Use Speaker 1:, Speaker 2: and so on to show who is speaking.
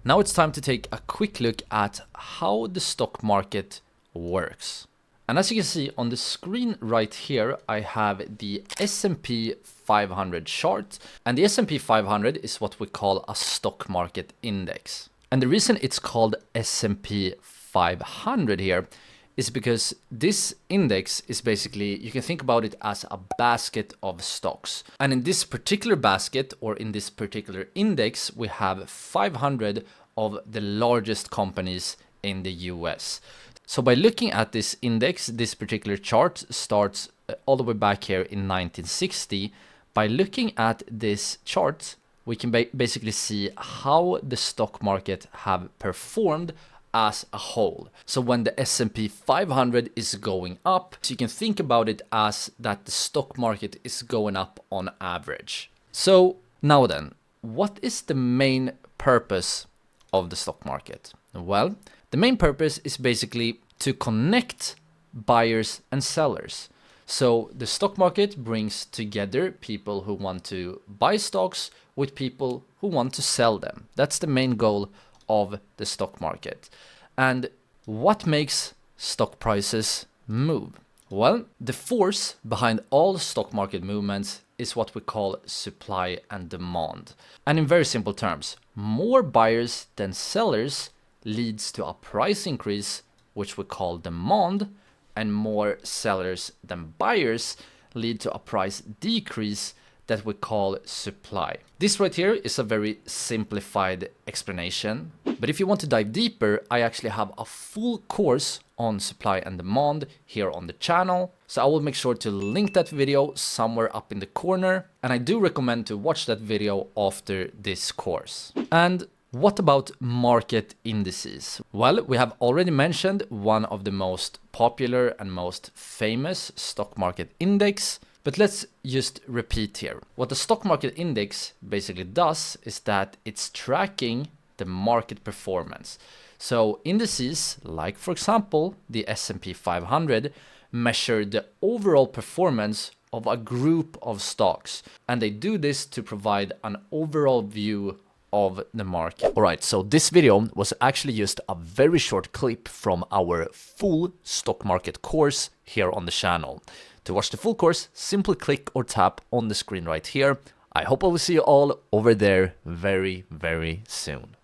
Speaker 1: Now it's time to take a quick look at how the stock market works. And as you can see on the screen right here, I have the S&P 500 chart. And the S&P 500 is what we call a stock market index. And the reason it's called S&P 500 here is because this index is basically, you can think about it as a basket of stocks. And in this particular basket, or in this particular index, we have 500 of the largest companies in the US. So by looking at this index, this particular chart starts all the way back here in 1960. By looking at this chart, we can basically see how the stock market have performed as a whole. So when the S&P 500 is going up, so you can think about it as that the stock market is going up on average. So now then, what is the main purpose of the stock market? Well, the main purpose is basically to connect buyers and sellers. So the stock market brings together people who want to buy stocks with people who want to sell them. That's the main goal of the stock market. And what makes stock prices move? Well, the force behind all stock market movements is what we call supply and demand. And in very simple terms, more buyers than sellers leads to a price increase, which we call demand, and more sellers than buyers lead to a price decrease that we call supply. This right here is a very simplified explanation, but if you want to dive deeper, I actually have a full course on supply and demand here on the channel. So I will make sure to link that video somewhere up in the corner, and I do recommend to watch that video after this course. And what about market indices? Well, we have already mentioned one of the most popular and most famous stock market index, but let's just repeat here. What the stock market index basically does is that it's tracking the market performance. So indices, like for example, the S&P 500, measure the overall performance of a group of stocks. And they do this to provide an overall view of the market. Alright, so this video was actually just a very short clip from our full stock market course here on the channel. To watch the full course, simply click or tap on the screen right here. I hope I will see you all over there very, very soon.